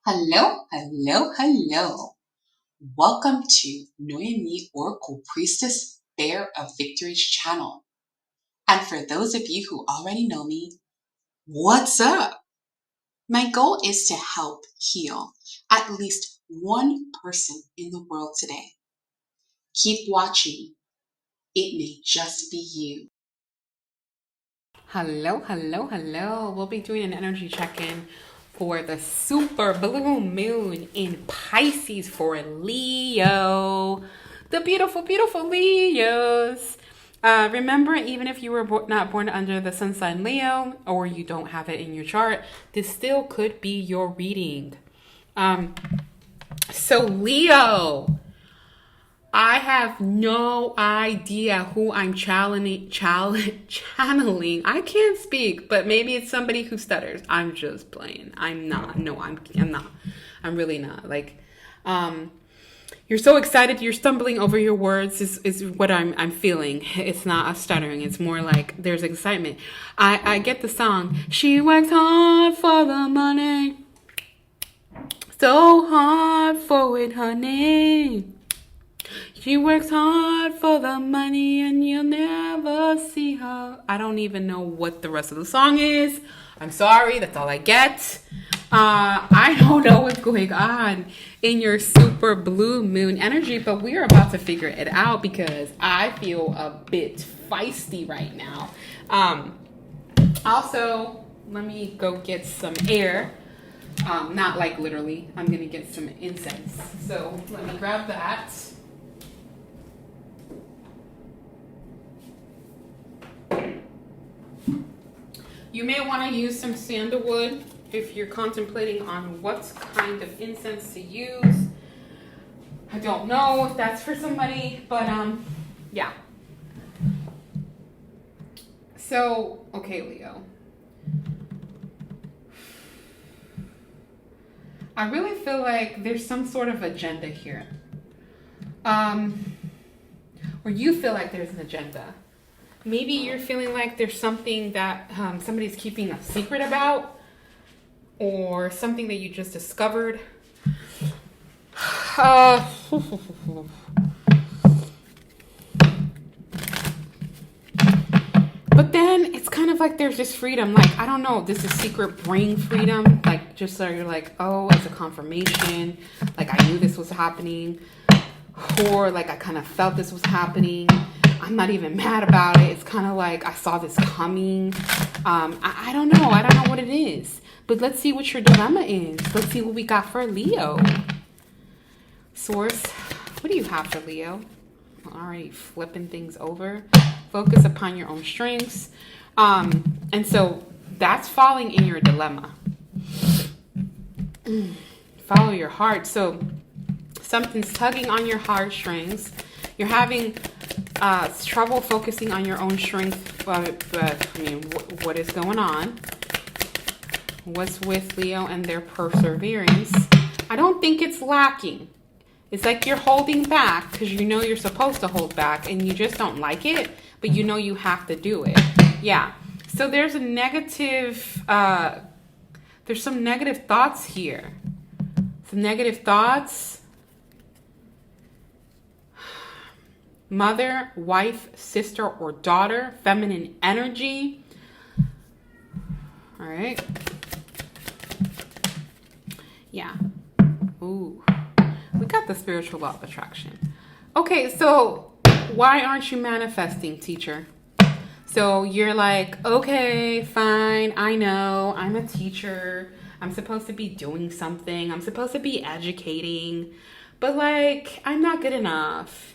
Hello, hello, hello. Welcome to Noemi Oracle Priestess Bear of Victory's channel. And for those of you who already know me, what's up? My goal is to help heal at least one person in the world today. Keep watching. It may just be you. Hello, hello, hello. We'll be doing an energy check-in for the super blue moon in Pisces for Leo. The beautiful, beautiful Leos. Remember, even if you were not born under the sun sign Leo or you don't have it in your chart, this still could be your reading. So Leo, I have no idea who I'm channeling. I can't speak, but maybe it's somebody who stutters. I'm just playing. I'm not. No, I'm not. I'm really not. You're so excited. You're stumbling over your words is what I'm feeling. It's not a stuttering. It's more like there's excitement. I get the song. She works hard for the money. So hard for it, honey. She works hard for the money and you'll never see her. I don't even know what the rest of the song is. I'm sorry, that's all I get. I don't know what's going on in your super blue moon energy, but we are about to figure it out because I feel a bit feisty right now. Also, let me go get some air. Not like literally, I'm gonna get some incense. So let me grab that. You may want to use some sandalwood if you're contemplating on what kind of incense to use. I don't know if that's for somebody, but yeah. So, okay, Leo. I really feel like there's some sort of agenda here. Or you feel like there's an agenda. Maybe you're feeling like there's something that somebody's keeping a secret about, or something that you just discovered. But then it's kind of like there's this freedom. Like, I don't know, this is secret brain freedom. Like, just so you're like, oh, as a confirmation, like I knew this was happening. Or like I kind of felt this was happening. I'm not even mad about it. It's kind of like I saw this coming. I don't know. I don't know what it is. But let's see what your dilemma is. Let's see what we got for Leo. Source, what do you have for Leo? Already flipping things over. Focus upon your own strengths. And so that's falling in your dilemma. Follow your heart. So something's tugging on your heartstrings. You're having trouble focusing on your own strength. What is going on? What's with Leo and their perseverance? I don't think it's lacking. It's like you're holding back because you know you're supposed to hold back and you just don't like it, but you know you have to do it. Yeah. So there's a negative, there's some negative thoughts here. Some negative thoughts. Mother, wife, sister, or daughter, feminine energy. All right. Yeah. Ooh. We got the spiritual law of attraction. Okay, so why aren't you manifesting, teacher? So you're like, okay, fine. I know. I'm a teacher. I'm supposed to be doing something. I'm supposed to be educating. But like, I'm not good enough.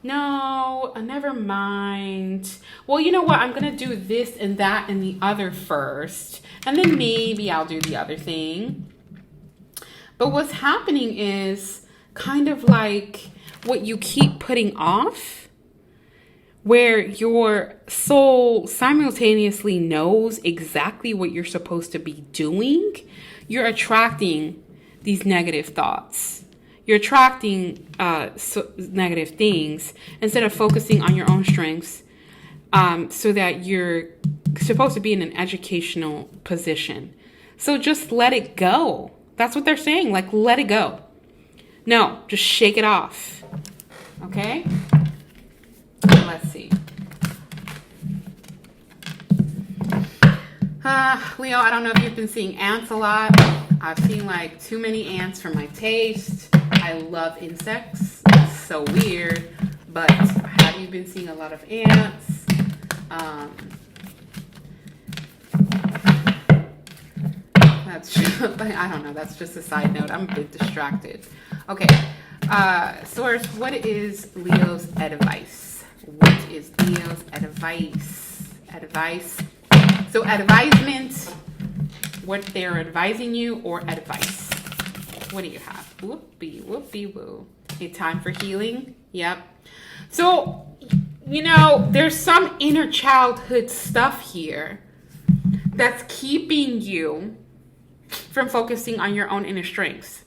No, never mind. Well, you know what? I'm going to do this and that and the other first. And then maybe I'll do the other thing. But what's happening is kind of like what you keep putting off, where your soul simultaneously knows exactly what you're supposed to be doing. You're attracting these negative thoughts. You're attracting negative things instead of focusing on your own strengths, so that you're supposed to be in an educational position. So just let it go. That's what they're saying. Like, let it go. No, just shake it off. Okay? Let's see. Leo, I don't know if you've been seeing ants a lot. I've seen like too many ants for my taste. I love insects. It's so weird. But have you been seeing a lot of ants? That's just, I don't know. That's just a side note. I'm a bit distracted. Okay. Source, what is Leo's advice? What is Leo's advice? Advice. So advisement, what they're advising you, or advice. What do you have? Whoopee, whoopee, woo. A time for healing. Yep. So, there's some inner childhood stuff here that's keeping you from focusing on your own inner strengths.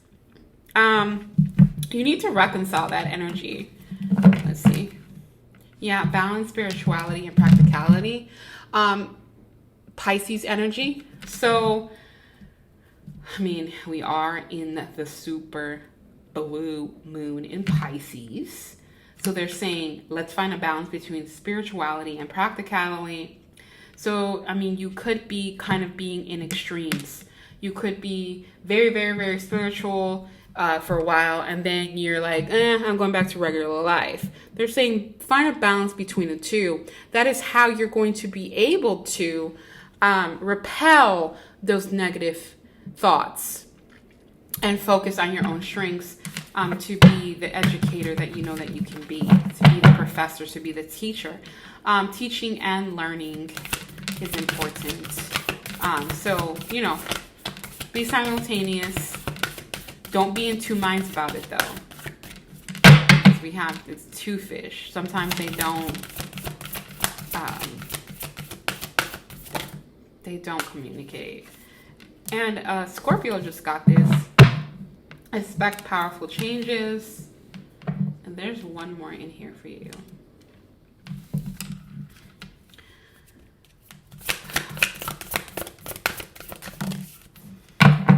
You need to reconcile that energy. Let's see. Yeah, balance spirituality and practicality. Pisces energy. So, we are in the super blue moon in Pisces. So they're saying, let's find a balance between spirituality and practicality. So, you could be kind of being in extremes. You could be very, very, very spiritual for a while, and then you're like, I'm going back to regular life. They're saying, find a balance between the two. That is how you're going to be able to repel those negative thoughts and focus on your own strengths, to be the educator that you know that you can be, to be the professor, to be the teacher. Teaching and learning is important. So, be simultaneous. Don't be in two minds about it, though. Because it's two fish. Sometimes they don't communicate. And Scorpio just got this. Expect powerful changes. And there's one more in here for you.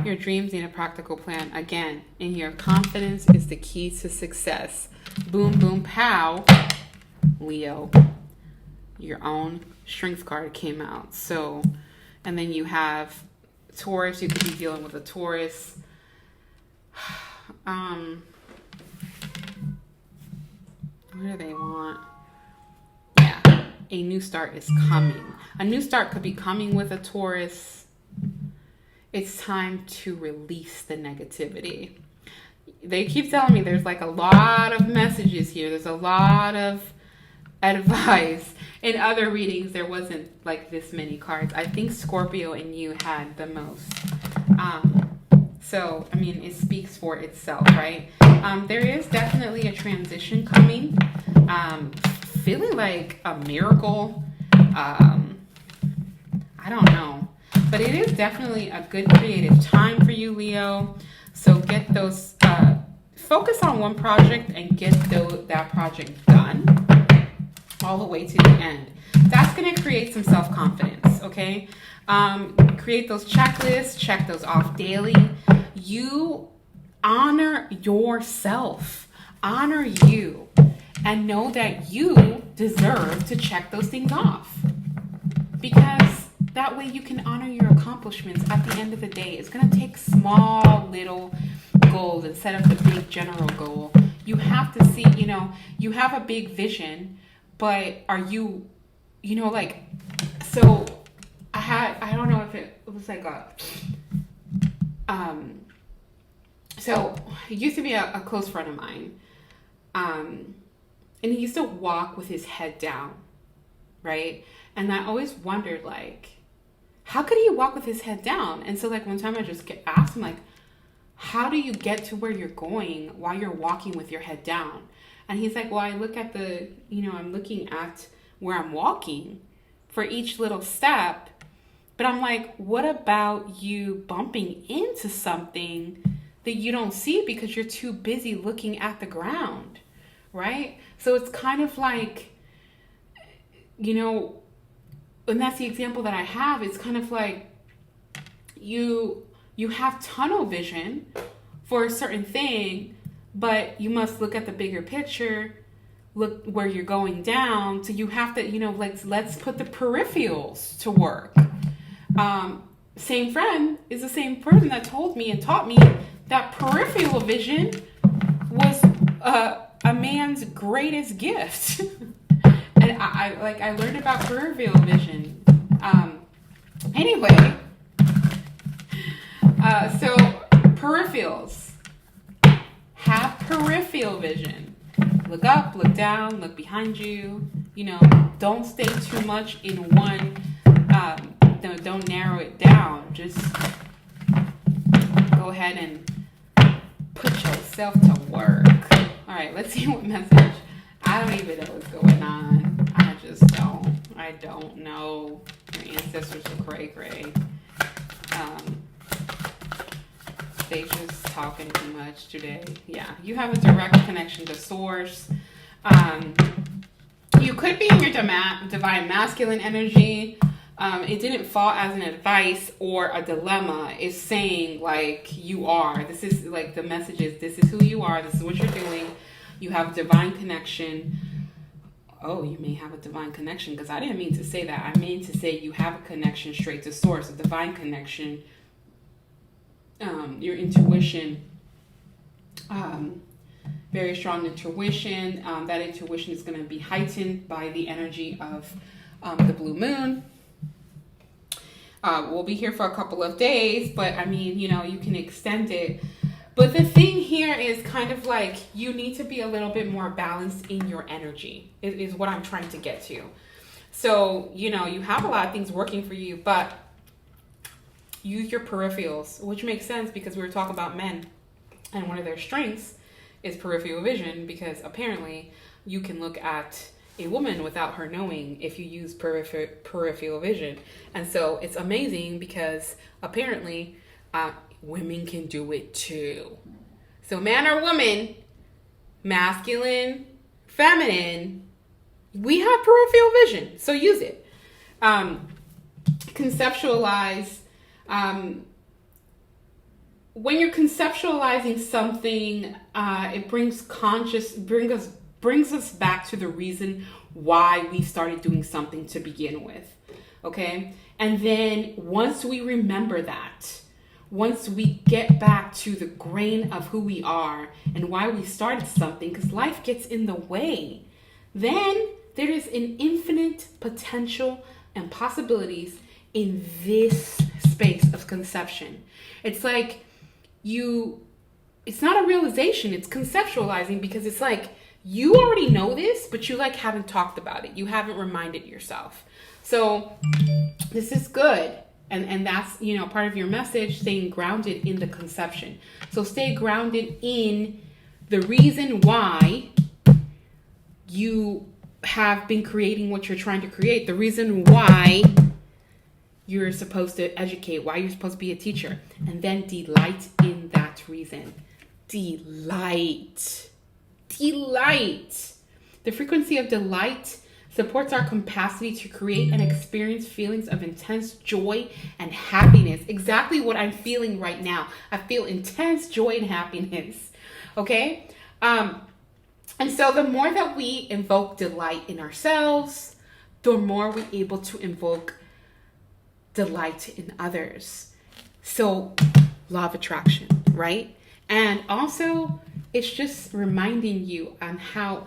Your dreams need a practical plan. Again, and your confidence is the key to success. Boom, boom, pow. Leo, your own strength card came out. So, and then you have Taurus. You could be dealing with a Taurus. What do they want? Yeah, a new start is coming. A new start could be coming with a Taurus. It's time to release the negativity. They keep telling me there's like a lot of messages here. There's a lot of advice. In other readings, there wasn't like this many cards. I think Scorpio and you had the most. So, it speaks for itself, right? There is definitely a transition coming. Feeling like a miracle. I don't know. But it is definitely a good creative time for you, Leo. So get those, focus on one project and get that project done all the way to the end. That's going to create some self-confidence, okay? Create those checklists, check those off daily. You honor yourself, honor you, and know that you deserve to check those things off. Because that way you can honor your accomplishments at the end of the day. It's going to take small little goals instead of the big general goal. You have to see, you have a big vision, but are you, so I don't know if it was like so he used to be a close friend of mine. And he used to walk with his head down, right? And I always wondered, how could he walk with his head down? And so, one time I just asked him, how do you get to where you're going while you're walking with your head down? And he's like, well, I look at I'm looking at where I'm walking for each little step. But I'm like, what about you bumping into something that you don't see because you're too busy looking at the ground, right? So it's kind of like, and that's the example that I have. It's kind of like you You have tunnel vision for a certain thing, but you must look at the bigger picture, look where you're going down. So you have to, let's put the peripherals to work. Same friend is the same person that told me and taught me that peripheral vision was a man's greatest gift. And I learned about peripheral vision. Anyway, so peripherals. Have peripheral vision. Look up, look down, look behind you. Don't stay too much in one. Don't narrow it down. Just go ahead and put yourself to work. All right, let's see what message. I don't even know what's going on. I don't know. Your ancestors are cray. They just talking too much today. Yeah, you have a direct connection to source. You could be in your divine masculine energy. It didn't fall as an advice or a dilemma. It's saying you are. This is the message is this is who you are. This is what you're doing. You have a divine connection. Oh, you may have a divine connection, because I didn't mean to say that. I mean to say you have a connection straight to source, a divine connection. Your intuition, very strong intuition. That intuition is going to be heightened by the energy of the blue moon. We'll be here for a couple of days, but you can extend it. But the thing here is kind of you need to be a little bit more balanced in your energy, is what I'm trying to get to. So, you have a lot of things working for you, but use your peripherals, which makes sense because we were talking about men, and one of their strengths is peripheral vision, because apparently you can look at a woman without her knowing if you use peripheral vision. And so it's amazing because apparently women can do it too. So man or woman, masculine, feminine, we have peripheral vision. So use it. Conceptualize. When you're conceptualizing something, it brings us back to the reason why we started doing something to begin with. Okay? And then once we remember that, once we get back to the grain of who we are and why we started something, because life gets in the way, then there is an infinite potential and possibilities in this space of conception. It's it's not a realization, it's conceptualizing, because it's you already know this, but you haven't talked about it. You haven't reminded yourself. So this is good. And that's, part of your message, staying grounded in the conception. So stay grounded in the reason why you have been creating what you're trying to create, the reason why you're supposed to educate, why you're supposed to be a teacher, and then delight in that reason. Delight. The frequency of delight supports our capacity to create and experience feelings of intense joy and happiness. Exactly what I'm feeling right now. I feel intense joy and happiness. Okay? And so the more that we invoke delight in ourselves, the more we're able to invoke delight in others. So, law of attraction, right? And also, it's just reminding you on how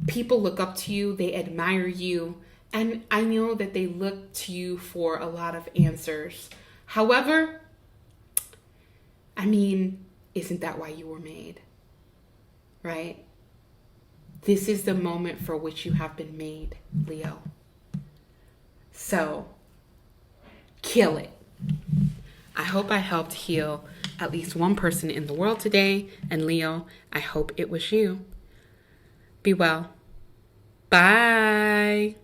people look up to you, they admire you, and I know that they look to you for a lot of answers. However, isn't that why you were made? Right? This is the moment for which you have been made, Leo. So, kill it. I hope I helped heal at least one person in the world today. And Leo, I hope it was you. Be well. Bye.